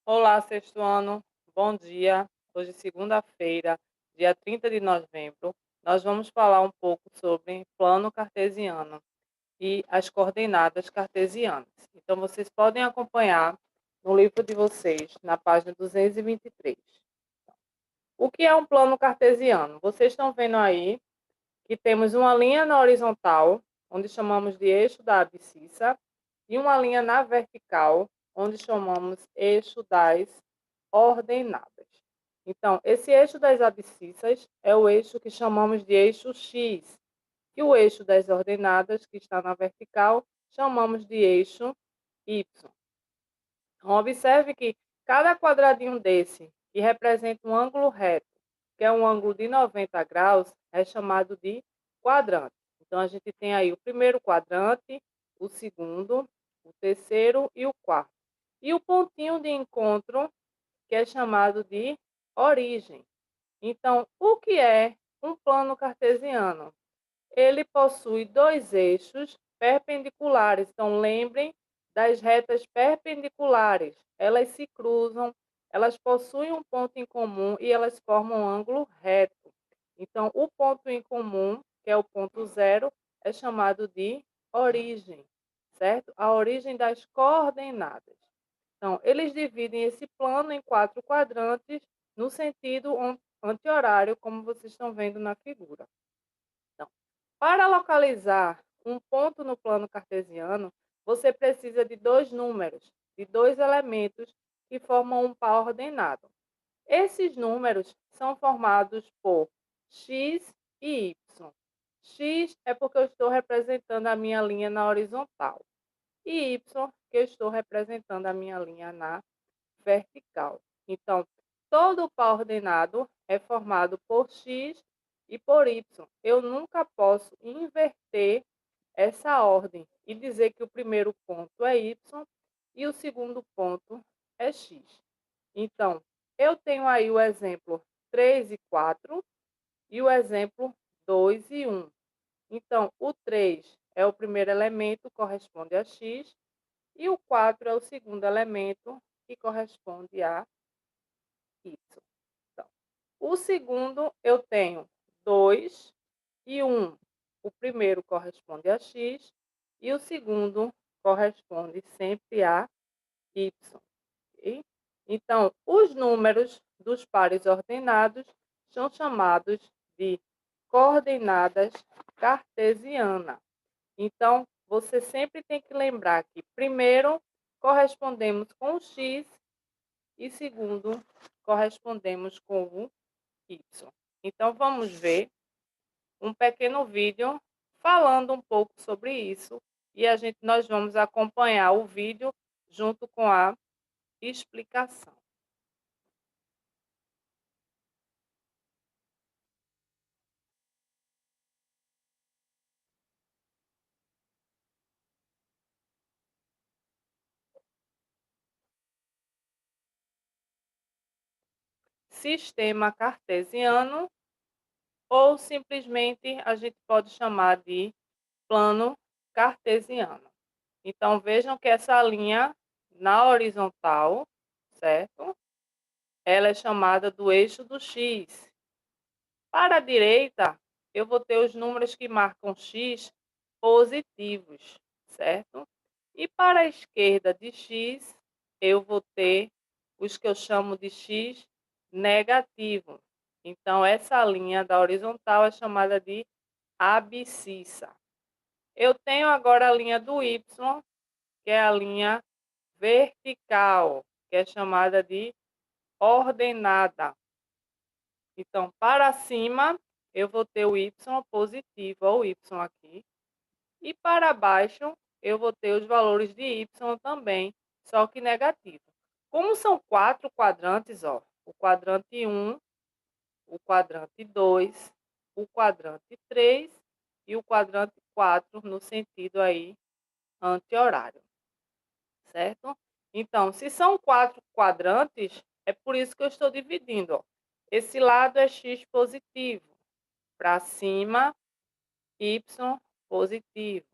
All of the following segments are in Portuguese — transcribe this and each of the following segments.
Olá, sexto ano, bom dia. Hoje, segunda-feira, dia 30 de novembro, nós vamos falar um pouco sobre plano cartesiano e as coordenadas cartesianas. Então, vocês podem acompanhar no livro de vocês, na página 223. O que é um plano cartesiano? Vocês estão vendo aí que temos uma linha na horizontal, onde chamamos de eixo da abscissa, e uma linha na vertical, onde chamamos eixo das ordenadas. Então, esse eixo das abscissas é o eixo que chamamos de eixo X, e o eixo das ordenadas, que está na vertical, chamamos de eixo Y. Então, observe que cada quadradinho desse, que representa um ângulo reto, que é um ângulo de 90 graus, é chamado de quadrante. Então, a gente tem aí o primeiro quadrante, o segundo, o terceiro e o quarto. E o pontinho de encontro, que é chamado de origem. Então, o que é um plano cartesiano? Ele possui dois eixos perpendiculares. Então, lembrem das retas perpendiculares. Elas se cruzam, elas possuem um ponto em comum e elas formam um ângulo reto. Então, o ponto em comum, que é o ponto zero, é chamado de origem, certo? A origem das coordenadas. Então, eles dividem esse plano em 4 quadrantes no sentido anti-horário, como vocês estão vendo na figura. Então, para localizar um ponto no plano cartesiano, você precisa de dois números, de dois elementos que formam um par ordenado. Esses números são formados por x e y. X é porque eu estou representando a minha linha na horizontal. E y, que eu estou representando a minha linha na vertical. Então, todo o par ordenado é formado por x e por y. Eu nunca posso inverter essa ordem e dizer que o primeiro ponto é y e o segundo ponto é x. Então, eu tenho aí o exemplo 3 e 4 e o exemplo 2 e 1. Então, o 3 é o primeiro elemento, corresponde a x, e o 4 é o segundo elemento, que corresponde a y. Então, o segundo eu tenho 2 e 1. O primeiro corresponde a x e o segundo corresponde sempre a y. Okay? Então, os números dos pares ordenados são chamados de coordenadas cartesianas. Então, você sempre tem que lembrar que primeiro correspondemos com o x e segundo correspondemos com o y. Então, vamos ver um pequeno vídeo falando um pouco sobre isso e nós vamos acompanhar o vídeo junto com a explicação. Sistema cartesiano ou simplesmente a gente pode chamar de plano cartesiano. Então, vejam que essa linha na horizontal, certo? Ela é chamada do eixo do x. Para a direita, eu vou ter os números que marcam x positivos, certo? E para a esquerda de x, eu vou ter os que eu chamo de x negativo. Então, essa linha da horizontal é chamada de abscissa. Eu tenho agora a linha do y, que é a linha vertical, que é chamada de ordenada. Então, para cima, eu vou ter o y positivo, ou o y aqui. E para baixo, eu vou ter os valores de y também, só que negativo. Como são 4 quadrantes, ó, o quadrante 1, o quadrante 2, o quadrante 3 e o quadrante 4, no sentido aí anti-horário, certo? Então, se são 4 quadrantes, é por isso que eu estou dividindo, ó. Esse lado é x positivo, para cima, y positivo.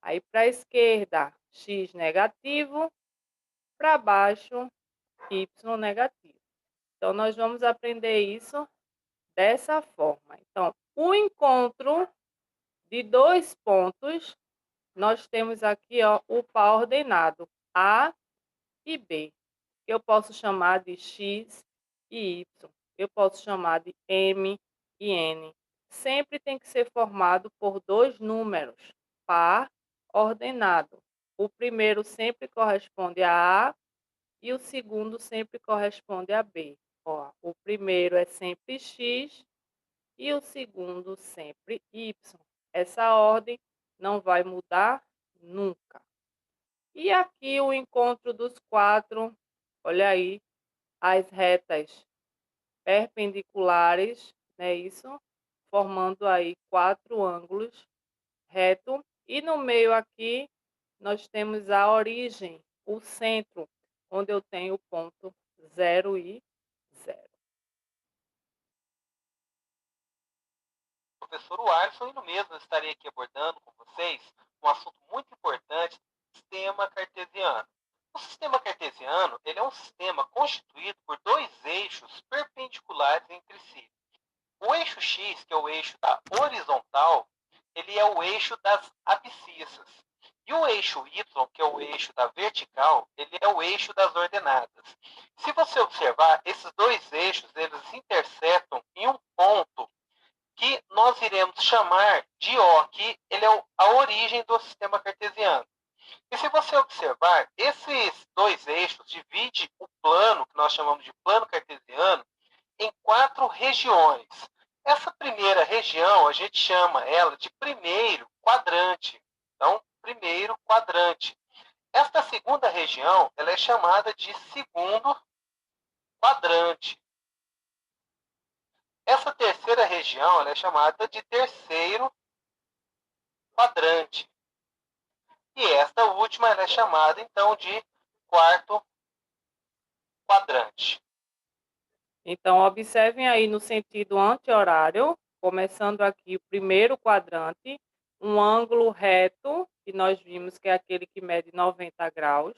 Aí para a esquerda, x negativo, para baixo, y negativo. Então, nós vamos aprender isso dessa forma. Então, o encontro de dois pontos, nós temos aqui ó, o par ordenado A e B. Eu posso chamar de X e Y. Eu posso chamar de M e N. Sempre tem que ser formado por dois números, par ordenado. O primeiro sempre corresponde a A e o segundo sempre corresponde a B. Ó, o primeiro é sempre X e o segundo sempre Y. Essa ordem não vai mudar nunca. E aqui o encontro dos quatro, olha aí, as retas perpendiculares, né, isso? Formando aí quatro ângulos reto. E no meio aqui, nós temos a origem, o centro, onde eu tenho o ponto 0 e 0. Professor Alisson, e no mesmo eu estarei aqui abordando com vocês um assunto muito importante, sistema cartesiano. O sistema cartesiano ele é um sistema constituído por dois eixos perpendiculares entre si. O eixo X, que é o eixo da horizontal, ele é o eixo das abscissas. E o eixo Y, que é o eixo da vertical, ele é o eixo das ordenadas. Se você observar, esses dois eixos, eles se interceptam em um ponto que nós iremos chamar de O, que ele é a origem do sistema cartesiano. E se você observar, esses dois eixos dividem o plano, que nós chamamos de plano cartesiano, em quatro regiões. Essa primeira região, a gente chama ela de primeiro quadrante. Então, primeiro quadrante. Esta segunda região, ela é chamada de segundo quadrante. Essa terceira região ela é chamada de terceiro quadrante. E esta última ela é chamada, então, de quarto quadrante. Então, observem aí no sentido anti-horário, começando aqui o primeiro quadrante, um ângulo reto, que nós vimos que é aquele que mede 90 graus.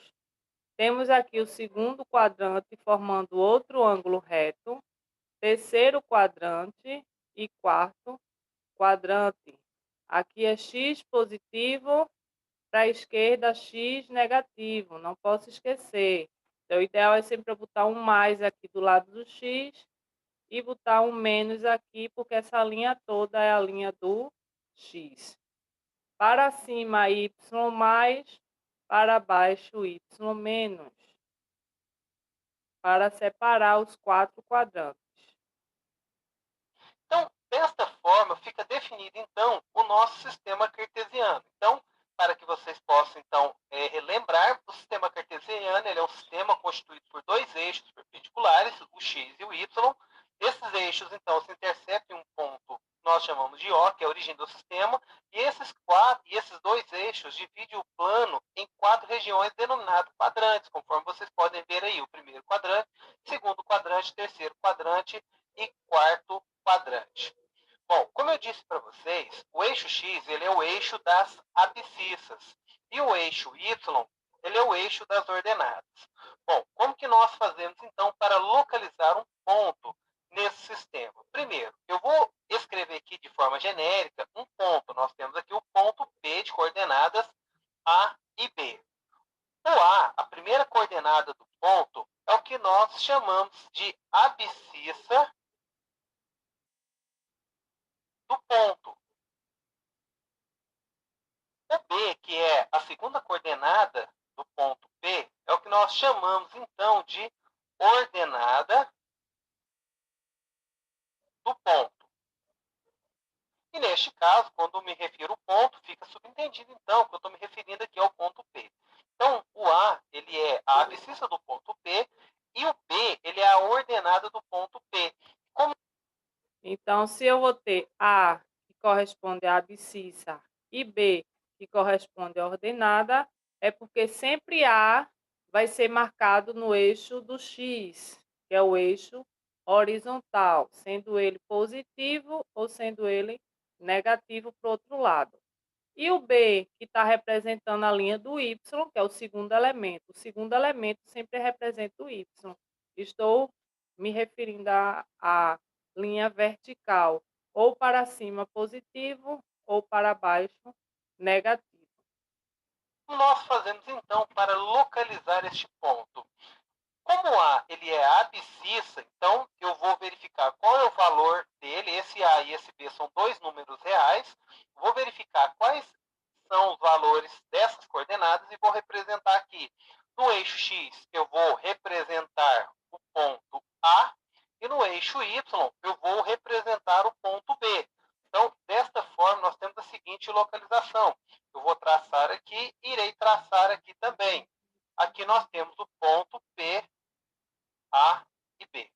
Temos aqui o segundo quadrante formando outro ângulo reto, terceiro quadrante e quarto quadrante. Aqui é x positivo, para a esquerda x negativo, não posso esquecer. Então, o ideal é sempre botar um mais aqui do lado do x e botar um menos aqui, porque essa linha toda é a linha do x. Para cima, y mais, para baixo, y menos, para separar os quatro quadrantes. Então, desta forma, fica definido, então, o nosso sistema cartesiano. Então, para que vocês possam, então, relembrar, o sistema cartesiano ele é um sistema constituído por dois eixos perpendiculares, o x e o y. Esses eixos, então, se interceptam em um ponto que nós chamamos de O, que é a origem do sistema, e esses dois eixos dividem o plano em quatro regiões denominadas quadrantes, conforme vocês podem ver aí, o primeiro quadrante, segundo quadrante, terceiro quadrante e quarto quadrante. Bom, como eu disse para vocês, o eixo X ele é o eixo das abscissas e o eixo Y ele é o eixo das ordenadas. Bom, como que nós fazemos então para localizar um ponto nesse sistema? Primeiro, eu vou escrever aqui de forma genérica um ponto. Nós temos aqui o ponto P de coordenadas A e B. O A, a primeira coordenada do ponto, é o que nós chamamos de abscissa do ponto. O B, que é a segunda coordenada do ponto P, é o que nós chamamos, então, de ordenada do ponto. E, neste caso, quando me refiro ao ponto, fica subentendido, então, que eu estou me referindo aqui ao ponto P. Então, o A, ele é a abscissa do ponto P, e o B, ele é a ordenada do ponto P. Então, se eu vou ter A, que corresponde à abscissa, e B, que corresponde à ordenada, é porque sempre A vai ser marcado no eixo do X, que é o eixo horizontal, sendo ele positivo ou sendo ele negativo para o outro lado. E o B, que está representando a linha do Y, que é o segundo elemento. O segundo elemento sempre representa o Y. Estou me referindo à linha vertical, ou para cima positivo, ou para baixo negativo. Nós fazemos então para localizar este ponto? Como A ele é abscissa, então eu vou verificar qual é o valor dele. Esse A e esse B são dois números reais. Vou verificar quais são os valores dessas coordenadas e vou representar aqui. No eixo X, eu vou representar o ponto A e no eixo Y, eu vou representar o ponto B. Então, desta forma, nós temos a seguinte localização. Eu vou traçar aqui, irei traçar aqui também. Aqui nós temos o ponto P, A e B.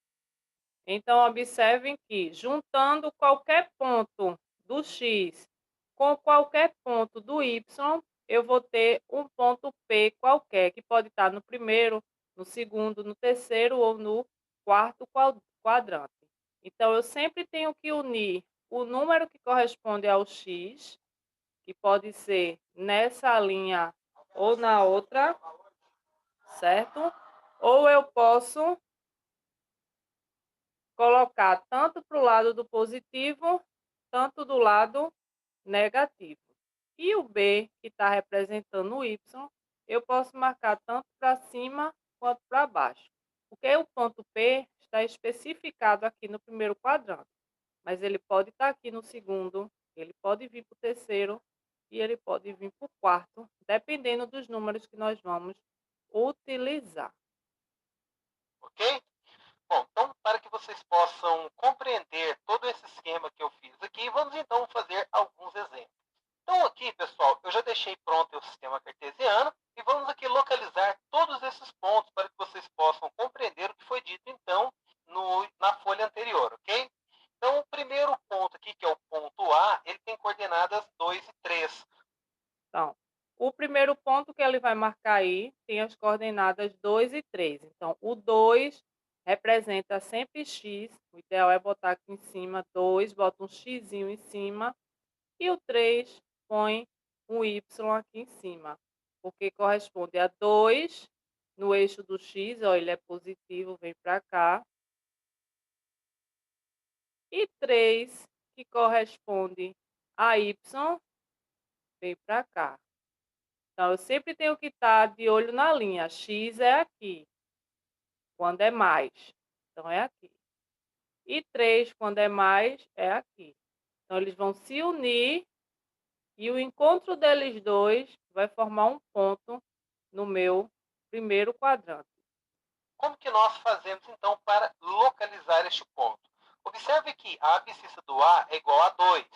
Então, observem que, juntando qualquer ponto do X com qualquer ponto do Y, eu vou ter um ponto P qualquer, que pode estar no primeiro, no segundo, no terceiro ou no quarto quadrante. Então, eu sempre tenho que unir o número que corresponde ao X, que pode ser nessa linha ou na outra, certo? Ou eu posso colocar tanto para o lado do positivo, tanto do lado negativo. E o B, que está representando o Y, eu posso marcar tanto para cima quanto para baixo. Porque o ponto P está especificado aqui no primeiro quadrante, mas ele pode estar aqui no segundo, ele pode vir para o terceiro e ele pode vir para o quarto, dependendo dos números que nós vamos utilizar. Ok? Bom, então, para que vocês possam compreender todo esse esquema que eu fiz aqui, vamos então fazer alguns exemplos. Então, aqui, pessoal, eu já deixei pronto o sistema cartesiano e vamos aqui localizar todos esses pontos para que vocês possam compreender o que foi dito, então, na folha anterior, ok? Então, o primeiro ponto aqui, que é o ponto A, ele tem coordenadas 2 e 3. Então, o primeiro ponto que ele vai marcar aí tem as coordenadas 2 e 3. Então, o 2 representa sempre x. O ideal é botar aqui em cima 2, bota um x em cima. E o 3 põe um y aqui em cima, porque corresponde a 2 no eixo do x, ó, ele é positivo, vem para cá. E 3, que corresponde a y, vem para cá. Então, eu sempre tenho que estar de olho na linha. X é aqui, quando é mais. Então, é aqui. E 3, quando é mais, é aqui. Então, eles vão se unir e o encontro deles dois vai formar um ponto no meu primeiro quadrante. Como que nós fazemos, então, para localizar este ponto? Observe que a abscissa do A é igual a 2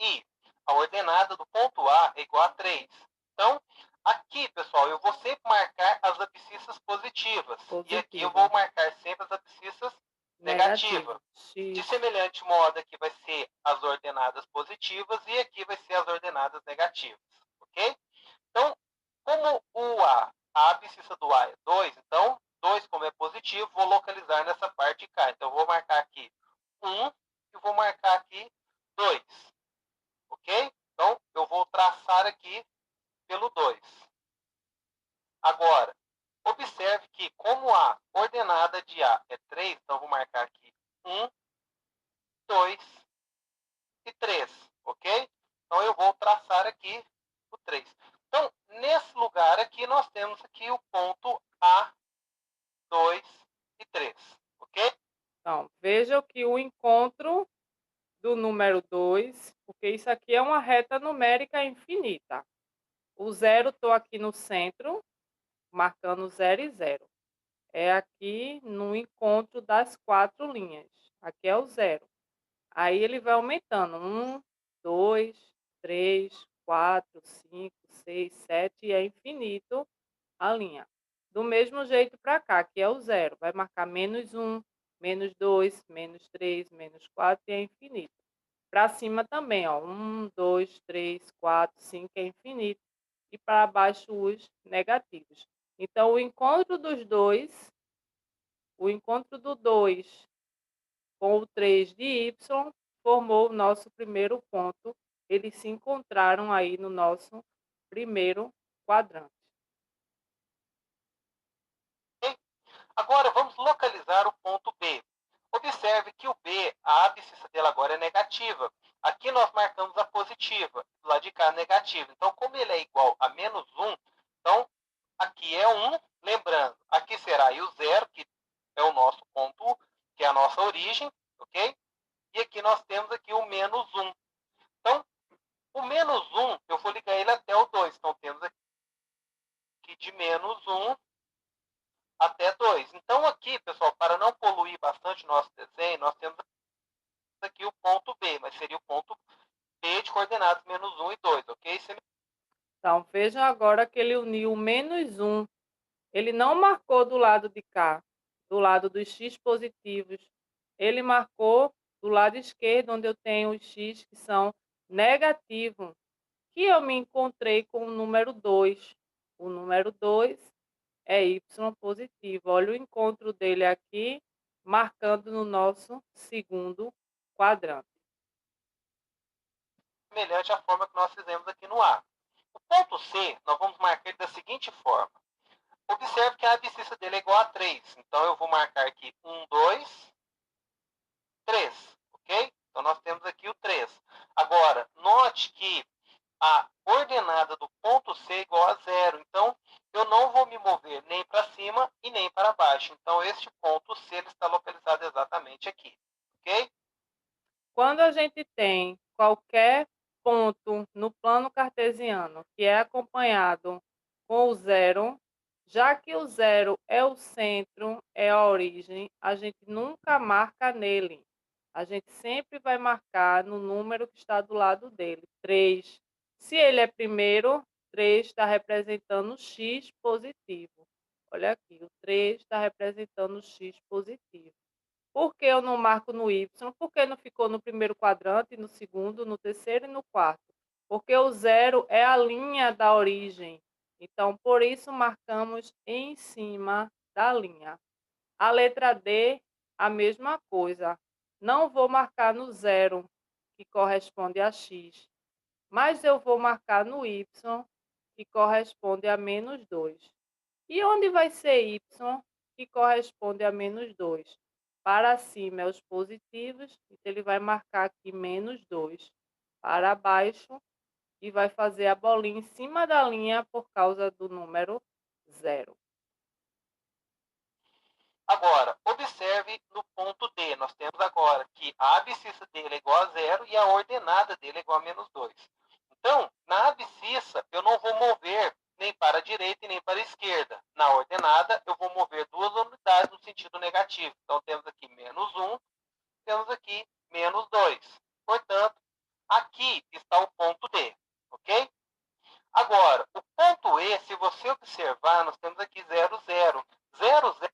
e a ordenada do ponto A é igual a 3. Então, aqui, pessoal, eu vou sempre marcar as abscissas positivas. E aqui eu vou marcar sempre as abscissas negativas. De semelhante modo, aqui vai ser as ordenadas positivas e aqui vai ser as ordenadas negativas. Ok? Então, como a abscissa do A é 2, então 2, como é positivo, vou localizar nessa parte cá. Então, eu vou marcar aqui 1 e vou marcar aqui 2. Ok? Então, eu vou traçar aqui pelo 2. Agora, observe que como a coordenada de A é 3, então eu vou marcar aqui 1, 2 e 3. Ok? Então, eu vou traçar aqui o 3. Então, nesse lugar aqui, nós temos aqui o ponto A, 2 e 3, ok? Então, veja que o encontro do número 2, porque isso aqui é uma reta numérica infinita. O 0, estou aqui no centro, marcando 0 e 0. É aqui no encontro das 4 linhas. Aqui é o 0. Aí ele vai aumentando. 1, 2, 3, 4, 5, 6, 7 e é infinito a linha. Do mesmo jeito para cá, que é o 0. Vai marcar menos 1, menos 2, menos 3, menos 4 e é infinito. Para cima também, ó. 1, 2, 3, 4, 5 é infinito. E para baixo os negativos. Então, o encontro dos dois, o encontro do 2 com o 3 de y, formou o nosso primeiro ponto, eles se encontraram aí no nosso primeiro quadrante. Agora, vamos localizar o ponto B. Observe que o B, a abscissa dele agora é negativa. Aqui nós marcamos a positiva, do lado de cá a negativa. Então, como ele é igual a menos 1, então aqui é 1, lembrando, aqui será aí o 0, que é o nosso ponto, que é a nossa origem, ok? E aqui nós temos aqui o menos 1. Então, o menos 1, eu vou ligar ele até o 2. Então, temos aqui de menos 1 até 2. Então, aqui, pessoal, para não poluir bastante o nosso desenho, nós temos aqui o ponto B, mas seria o ponto B de coordenadas menos 1 e 2, ok? Então, vejam agora que ele uniu o menos 1. Ele não marcou do lado de cá, do lado dos x positivos. Ele marcou do lado esquerdo, onde eu tenho os x que são negativos, que eu me encontrei com o número 2. O número 2 é y positivo. Olha o encontro dele aqui, marcando no nosso segundo quadrante. Semelhante à forma que nós fizemos aqui no A. O ponto C, nós vamos marcar da seguinte forma. Observe que a abscissa dele é igual a 3. Então, eu vou marcar aqui 1, 2, 3. Ok? Então, nós temos aqui o 3. Agora, note que a ordenada do ponto C é igual a 0. Então, eu não vou me mover nem para cima e nem para baixo. Então, este ponto C ele está localizado exatamente aqui. Ok? Quando a gente tem qualquer ponto no plano cartesiano que é acompanhado com o zero, já que o zero é o centro, é a origem, a gente nunca marca nele. A gente sempre vai marcar no número que está do lado dele, 3. Se ele é primeiro, 3 está representando o x positivo. Olha aqui, o 3 está representando o x positivo. Por que eu não marco no Y? Porque não ficou no primeiro quadrante, no segundo, no terceiro e no quarto? Porque o zero é a linha da origem. Então, por isso, marcamos em cima da linha. A letra D, a mesma coisa. Não vou marcar no zero, que corresponde a x, mas eu vou marcar no Y, que corresponde a menos 2. E onde vai ser Y, que corresponde a menos 2? Para cima é os positivos, então ele vai marcar aqui menos 2. Para baixo, e vai fazer a bolinha em cima da linha por causa do número 0. Agora, observe no ponto D. Nós temos agora que a abscissa dele é igual a 0 e a ordenada dele é igual a menos 2. Então, na abscissa, eu não vou mover nem para a direita e nem para a esquerda. Na ordenada, eu vou mover duas unidades no sentido negativo. Então, temos aqui menos 1, temos aqui menos 2. Portanto, aqui está o ponto D, ok? Agora, o ponto E, se você observar, nós temos aqui 0, 0. 0, 0.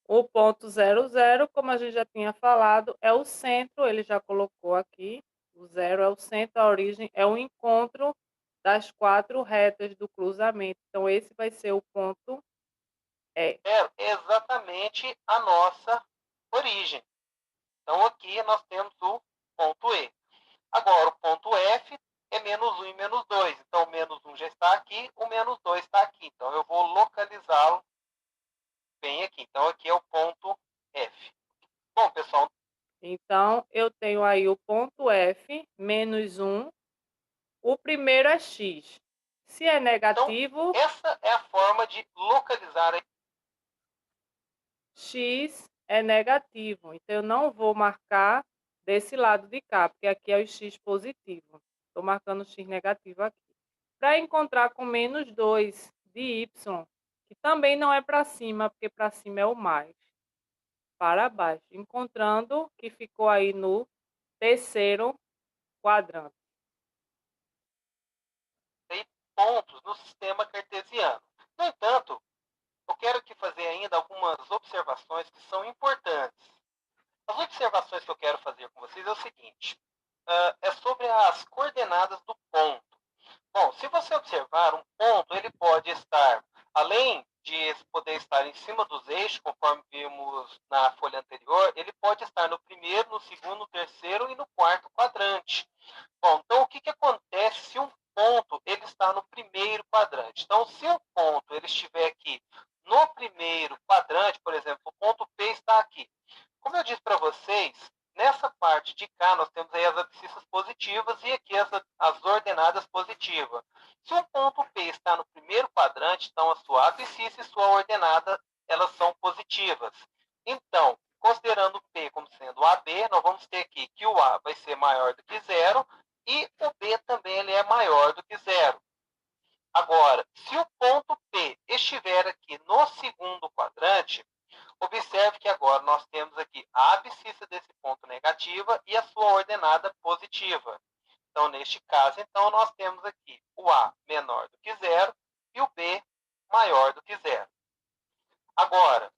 O ponto 00, como a gente já tinha falado, é o centro, ele já colocou aqui. O 0 é o centro, a origem é o encontro das 4 retas do cruzamento. Então, esse vai ser o ponto E. É exatamente a nossa origem. Então, aqui nós temos o ponto E. Agora, o ponto F é menos 1 e menos 2. Então, o menos 1 já está aqui, o menos 2 está aqui. Então, eu vou localizá-lo bem aqui. Então, aqui é o ponto F. Bom, pessoal. Então, eu tenho aí o ponto F, menos 1. O primeiro é x. Se é negativo, então, essa é a forma de localizar. X é negativo. Então, eu não vou marcar desse lado de cá, porque aqui é o x positivo. Estou marcando o x negativo aqui. Para encontrar com menos 2 de y, que também não é para cima, porque para cima é o mais. Para baixo. Encontrando que ficou aí no terceiro quadrante. Pontos no sistema cartesiano. No entanto, eu quero aqui fazer ainda algumas observações que são importantes. As observações que eu quero fazer com vocês é o seguinte: é sobre as coordenadas do ponto. Bom, se você observar, um ponto ele pode estar, além de poder estar em cima dos eixos, conforme vimos na folha anterior, ele pode estar no primeiro, no segundo, no terceiro e no quarto quadrante. Bom, então o que, que acontece se um ponto ele está no primeiro quadrante? Então, se um ponto ele estiver aqui no primeiro quadrante, por exemplo, o ponto P está aqui. Como eu disse para vocês, nessa parte de cá nós temos aí as abscissas positivas e aqui as ordenadas positivas. Se um ponto P está no primeiro quadrante, então a sua abscissa e sua ordenada elas são positivas. Então, considerando P como sendo AB, nós vamos ter aqui que o A vai ser maior do que zero e o B também ele é maior do que zero. Agora, se o ponto P estiver aqui no segundo quadrante, observe que agora nós temos aqui a abscissa desse ponto negativa e a sua ordenada positiva. Então, neste caso, então, nós temos aqui o A menor do que zero e o B maior do que zero. Agora,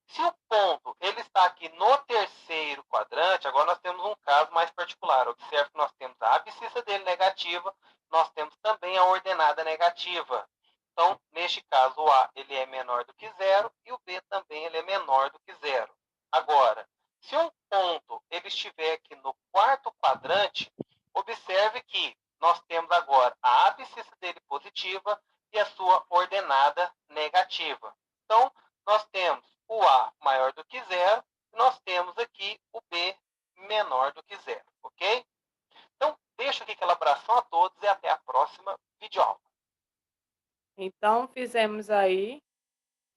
se o ponto ele está aqui no terceiro quadrante, agora nós temos um caso mais particular. Observe que nós temos a abscissa dele negativa, nós temos também a ordenada negativa. Então, neste caso, o A ele é menor do que zero e o B também ele é menor do que zero. Agora, se um ponto ele estiver aqui no quarto quadrante, observe que nós temos agora a abscissa dele positiva e a sua ordenada negativa. Então, nós temos o A maior do que zero, e nós temos aqui o B menor do que zero, ok? Então, deixo aqui aquela abração a todos e até a próxima videoaula. Então, fizemos aí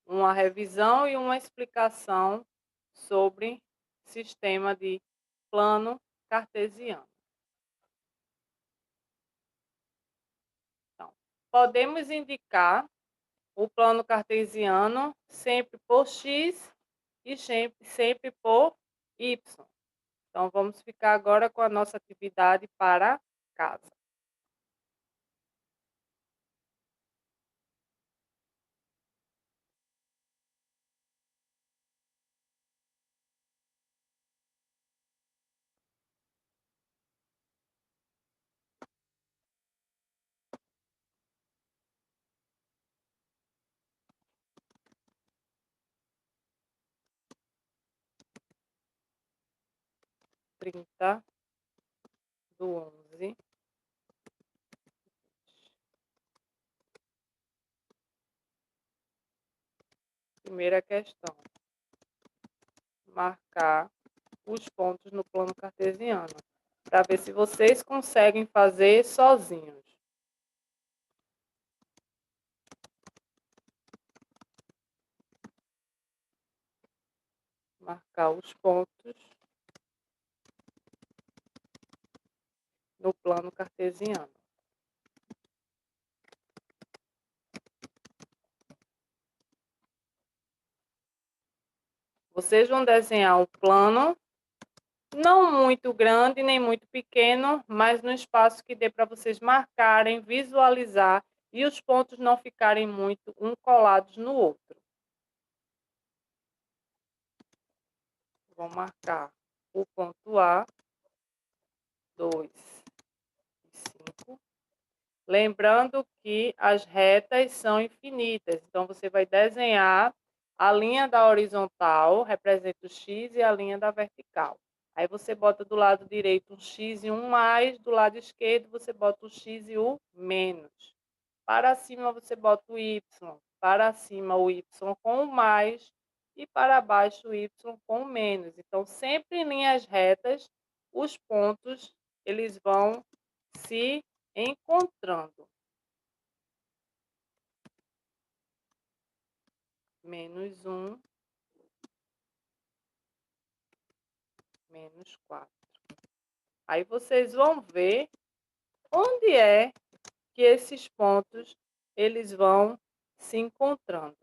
uma revisão e uma explicação sobre sistema de plano cartesiano. Então, podemos indicar o plano cartesiano sempre por x e sempre por y. Então, vamos ficar agora com a nossa atividade para casa. Trinta do 11. Primeira questão. Marcar os pontos no plano cartesiano, para ver se vocês conseguem fazer sozinhos. Marcar os pontos no plano cartesiano. Vocês vão desenhar o plano, não muito grande nem muito pequeno, mas no espaço que dê para vocês marcarem, visualizar e os pontos não ficarem muito um colados no outro. Vou marcar o ponto A, 2 e 5. Lembrando que as retas são infinitas, então você vai desenhar a linha da horizontal, representa o x, e a linha da vertical. Aí você bota do lado direito um x e um mais, do lado esquerdo você bota o x e o menos. Para cima você bota o y, para cima o y com o mais e para baixo o y com o menos. Então, sempre em linhas retas, os pontos eles vão se encontrando. Menos 1, menos 4. Aí vocês vão ver onde é que esses pontos eles vão se encontrando.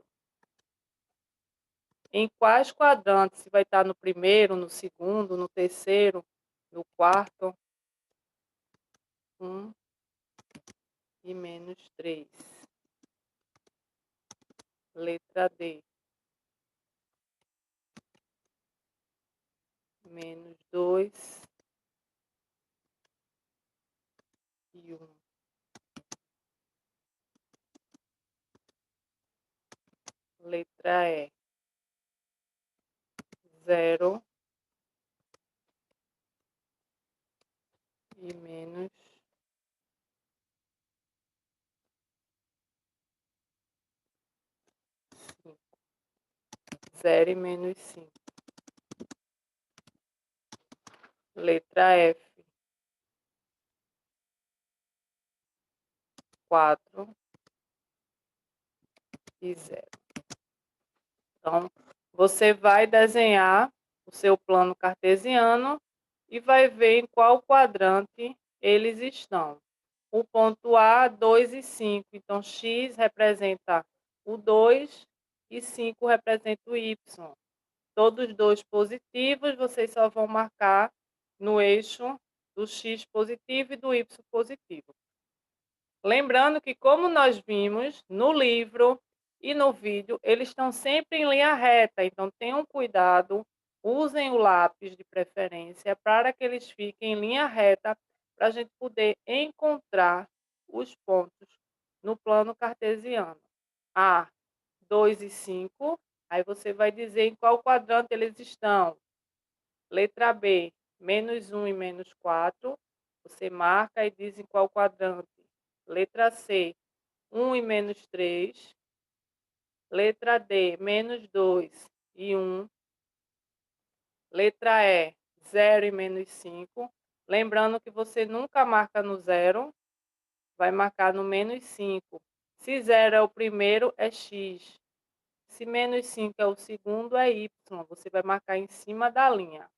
Em quais quadrantes? Se vai estar no primeiro, no segundo, no terceiro, no quarto. 1 e menos 3. Letra D. Menos 2 e 1. Letra E. 0 e menos 5. 0 e menos 5. Letra F, 4 e 0. Então, você vai desenhar o seu plano cartesiano e vai ver em qual quadrante eles estão. O ponto A, 2 e 5. Então, X representa o 2 e 5 representa o Y. Todos dois positivos, vocês só vão marcar no eixo do X positivo e do Y positivo. Lembrando que, como nós vimos no livro e no vídeo, eles estão sempre em linha reta, então tenham cuidado, usem o lápis de preferência para que eles fiquem em linha reta, para a gente poder encontrar os pontos no plano cartesiano. A, 2 e 5, aí você vai dizer em qual quadrante eles estão. Letra B, menos 1 e menos 4, você marca e diz em qual quadrante. Letra C, 1 e menos 3. Letra D, menos 2 e 1. Letra E, 0 e menos 5. Lembrando que você nunca marca no 0, vai marcar no menos 5. Se 0 é o primeiro, é X. Se menos 5 é o segundo, é Y. Você vai marcar em cima da linha.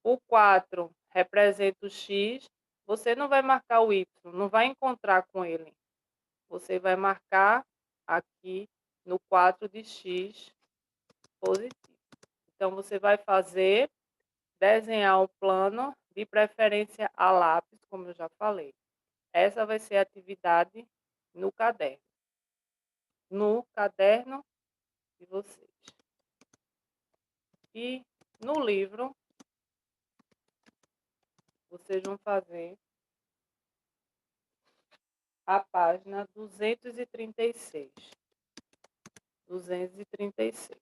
O 4 representa o X. Você não vai marcar o Y, não vai encontrar com ele. Você vai marcar aqui no 4 de X positivo. Então, você vai desenhar um plano, de preferência a lápis, como eu já falei. Essa vai ser a atividade no caderno. No caderno de vocês. E no livro, vocês vão fazer a página 236. 236.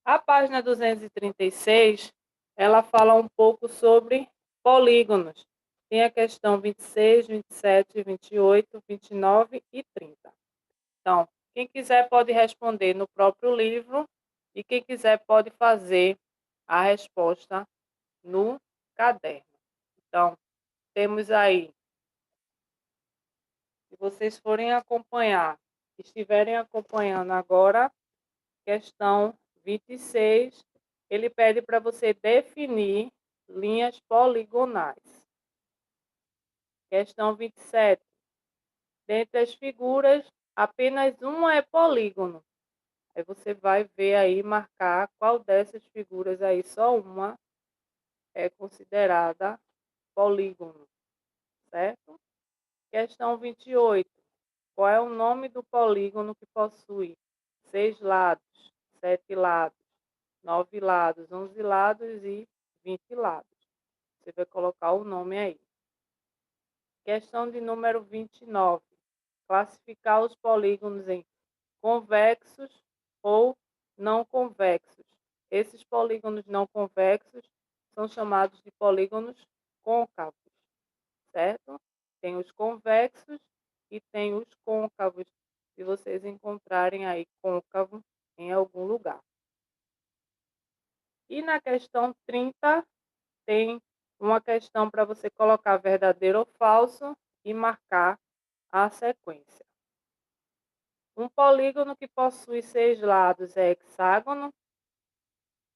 A página 236, ela fala um pouco sobre polígonos. Tem a questão 26, 27, 28, 29 e 30. Então, quem quiser pode responder no próprio livro e quem quiser pode fazer a resposta no caderno. Então, temos aí, se vocês forem acompanhar, estiverem acompanhando agora, questão 26, ele pede para você definir linhas poligonais. Questão 27. Dentre as figuras, apenas uma é polígono. Aí você vai ver aí, marcar qual dessas figuras aí, só uma é considerada polígono, certo? Questão 28. Qual é o nome do polígono que possui 6 lados, 7 lados, 9 lados, 11 lados e 20 lados? Você vai colocar o nome aí. Questão de número 29. Classificar os polígonos em convexos ou não convexos. Esses polígonos não convexos são chamados de polígonos côncavos, certo? Tem os convexos e tem os côncavos, se vocês encontrarem aí côncavo em algum lugar. E na questão 30, tem uma questão para você colocar verdadeiro ou falso e marcar a sequência. Um polígono que possui 6 lados é hexágono.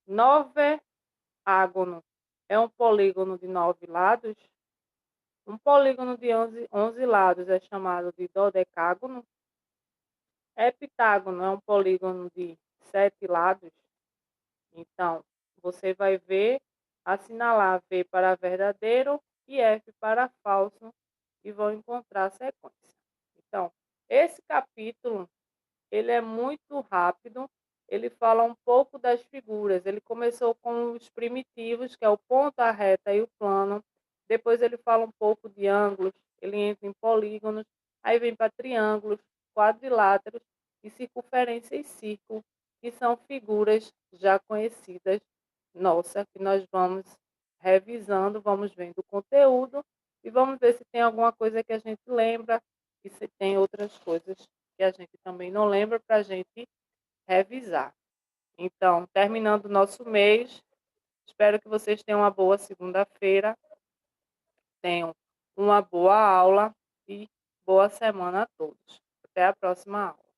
Noveágono é um polígono de 9 lados. Um polígono de 11 lados é chamado de dodecágono. Heptágono é um polígono de 7 lados. Então, você vai ver, assinalar V para verdadeiro e F para falso e vão encontrar a sequência. Então, esse capítulo, ele é muito rápido, ele fala um pouco das figuras. Ele começou com os primitivos, que é o ponto, a reta e o plano. Depois ele fala um pouco de ângulos, ele entra em polígonos, aí vem para triângulos, quadriláteros e circunferência e círculo, que são figuras já conhecidas nossa, que nós vamos revisando, vamos vendo o conteúdo e vamos ver se tem alguma coisa que a gente lembra e se tem outras coisas que a gente também não lembra para a gente revisar. Então, terminando o nosso mês, espero que vocês tenham uma boa segunda-feira, tenham uma boa aula e boa semana a todos. Até a próxima aula.